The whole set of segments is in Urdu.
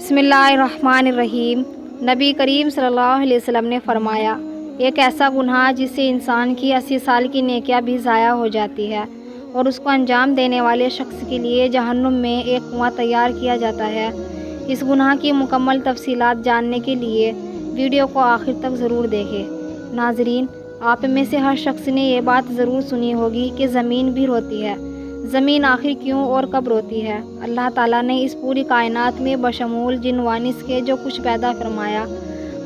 بسم اللہ الرحمن الرحیم۔ نبی کریم صلی اللہ علیہ وسلم نے فرمایا، ایک ایسا گناہ جس سے انسان کی 80 سال کی نیکیاں بھی ضائع ہو جاتی ہے اور اس کو انجام دینے والے شخص کے لیے جہنم میں ایک کنواں تیار کیا جاتا ہے۔ اس گناہ کی مکمل تفصیلات جاننے کے لیے ویڈیو کو آخر تک ضرور دیکھیں۔ ناظرین، آپ میں سے ہر شخص نے یہ بات ضرور سنی ہوگی کہ زمین بھی روتی ہے۔ زمین آخر کیوں اور کب روتی ہے؟ اللہ تعالیٰ نے اس پوری کائنات میں بشمول جن و انس کے جو کچھ پیدا فرمایا،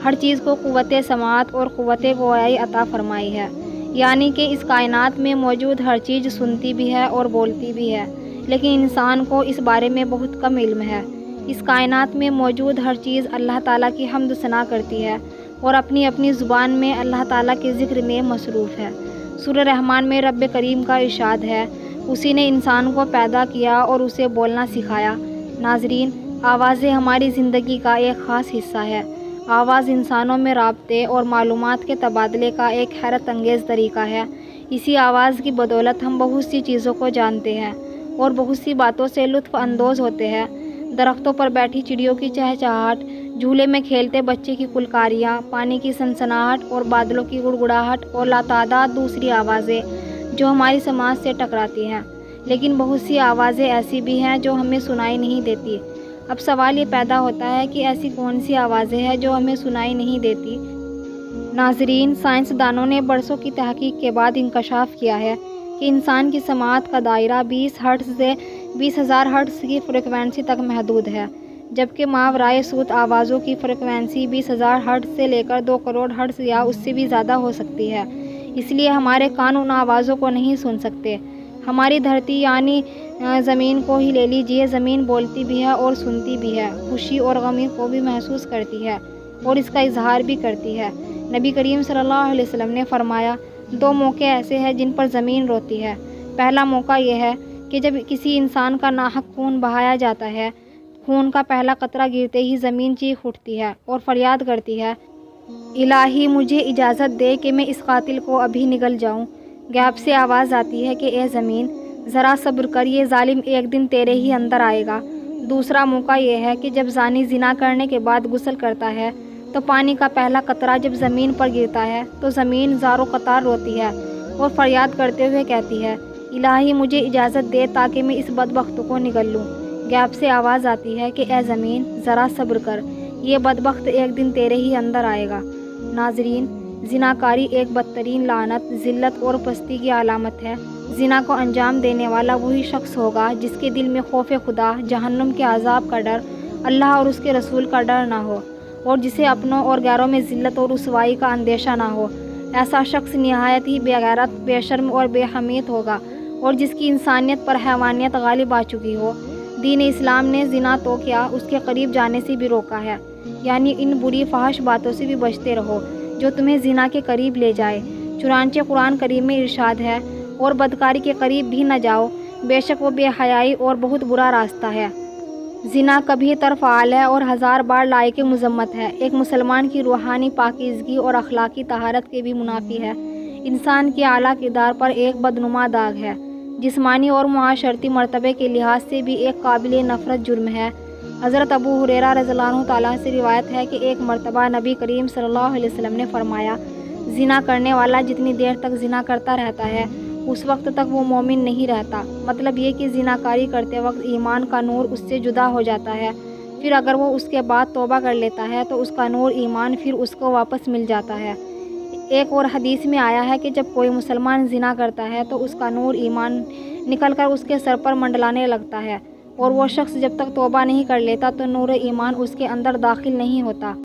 ہر چیز کو قوت سماعت اور قوت گویائی عطا فرمائی ہے۔ یعنی کہ اس کائنات میں موجود ہر چیز سنتی بھی ہے اور بولتی بھی ہے، لیکن انسان کو اس بارے میں بہت کم علم ہے۔ اس کائنات میں موجود ہر چیز اللہ تعالیٰ کی حمد و ثنا کرتی ہے اور اپنی اپنی زبان میں اللہ تعالیٰ کے ذکر میں مصروف ہے۔ سورہ رحمان میں رب کریم کا ارشاد ہے، اسی نے انسان کو پیدا کیا اور اسے بولنا سکھایا۔ ناظرین، آوازیں ہماری زندگی کا ایک خاص حصہ ہے۔ آواز انسانوں میں رابطے اور معلومات کے تبادلے کا ایک حیرت انگیز طریقہ ہے۔ اسی آواز کی بدولت ہم بہت سی چیزوں کو جانتے ہیں اور بہت سی باتوں سے لطف اندوز ہوتے ہیں۔ درختوں پر بیٹھی چڑیوں کی چہچہاہٹ، جھولے میں کھیلتے بچے کی کلکاریاں، پانی کی سنسناہٹ اور بادلوں کی گڑگڑاہٹ اور لاتعداد دوسری آوازیں جو ہماری سماعت سے ٹکراتی ہیں۔ لیکن بہت سی آوازیں ایسی بھی ہیں جو ہمیں سنائی نہیں دیتی۔ اب سوال یہ پیدا ہوتا ہے کہ ایسی کون سی آوازیں ہیں جو ہمیں سنائی نہیں دیتی؟ ناظرین، سائنسدانوں نے برسوں کی تحقیق کے بعد انکشاف کیا ہے کہ انسان کی سماعت کا دائرہ 20 ہرٹز سے 20,000 ہرٹز کی فریکوینسی تک محدود ہے، جبکہ ماورائے صوت آوازوں کی فریکوینسی 20,000 ہرٹز سے لے کر 2 کروڑ ہرٹز یا اس سے بھی زیادہ ہو سکتی ہے۔ اس لیے ہمارے کان ان آوازوں کو نہیں سن سکتے۔ ہماری دھرتی یعنی زمین کو ہی لے لیجیے، زمین بولتی بھی ہے اور سنتی بھی ہے، خوشی اور غم کو بھی محسوس کرتی ہے اور اس کا اظہار بھی کرتی ہے۔ نبی کریم صلی اللہ علیہ وسلم نے فرمایا، 2 موقع ایسے ہیں جن پر زمین روتی ہے۔ پہلا موقع یہ ہے کہ جب کسی انسان کا ناحق خون بہایا جاتا ہے، خون کا پہلا قطرہ گرتے ہی زمین چیخ اٹھتی ہے اور فریاد کرتی ہے، الہی مجھے اجازت دے کہ میں اس قاتل کو ابھی نگل جاؤں۔ غیب سے آواز آتی ہے کہ اے زمین، ذرا صبر کر، یہ ظالم ایک دن تیرے ہی اندر آئے گا۔ دوسرا موقع یہ ہے کہ جب زانی زنا کرنے کے بعد غسل کرتا ہے تو پانی کا پہلا قطرہ جب زمین پر گرتا ہے تو زمین زار و قطار روتی ہے اور فریاد کرتے ہوئے کہتی ہے، الہی مجھے اجازت دے تاکہ میں اس بدبخت کو نگل لوں۔ غیب سے آواز آتی ہے کہ اے زمین، ذرا صبر کر، یہ بدبخت ایک دن تیرے ہی اندر آئے گا۔ ناظرین، زناکاری ایک بدترین لعنت، ذلت اور پستی کی علامت ہے۔ زنا کو انجام دینے والا وہی شخص ہوگا جس کے دل میں خوف خدا، جہنم کے عذاب کا ڈر، اللہ اور اس کے رسول کا ڈر نہ ہو، اور جسے اپنوں اور غیروں میں ذلت اور رسوائی کا اندیشہ نہ ہو۔ ایسا شخص نہایت ہی بے غیرت، بے شرم اور بے حمیت ہوگا اور جس کی انسانیت پر حیوانیت غالب آ چکی ہو۔ دین اسلام نے زنا تو کیا، اس کے قریب جانے سے بھی روکا ہے، یعنی ان بری فحش باتوں سے بھی بچتے رہو جو تمہیں زنا کے قریب لے جائے۔ چنانچہ قرآن کریم میں ارشاد ہے، اور بدکاری کے قریب بھی نہ جاؤ، بے شک وہ بے حیائی اور بہت برا راستہ ہے۔ زنا کبھی تر فعال ہے اور 1000 بار لائق مذمت ہے، ایک مسلمان کی روحانی پاکیزگی اور اخلاقی طہارت کے بھی منافی ہے، انسان کے اعلیٰ کردار پر ایک بدنما داغ ہے، جسمانی اور معاشرتی مرتبے کے لحاظ سے بھی ایک قابل نفرت جرم ہے۔ حضرت ابو ہریرہ رضی اللہ عنہ تعالیٰ سے روایت ہے کہ ایک مرتبہ نبی کریم صلی اللہ علیہ وسلم نے فرمایا، زنا کرنے والا جتنی دیر تک زنا کرتا رہتا ہے اس وقت تک وہ مومن نہیں رہتا۔ مطلب یہ کہ زناکاری کرتے وقت ایمان کا نور اس سے جدا ہو جاتا ہے، پھر اگر وہ اس کے بعد توبہ کر لیتا ہے تو اس کا نور ایمان پھر اس کو واپس مل جاتا ہے۔ ایک اور حدیث میں آیا ہے کہ جب کوئی مسلمان زنا کرتا ہے تو اس کا نور ایمان نکل کر اس کے سر پر منڈلانے لگتا ہے، اور وہ شخص جب تک توبہ نہیں کر لیتا تو نور ایمان اس کے اندر داخل نہیں ہوتا۔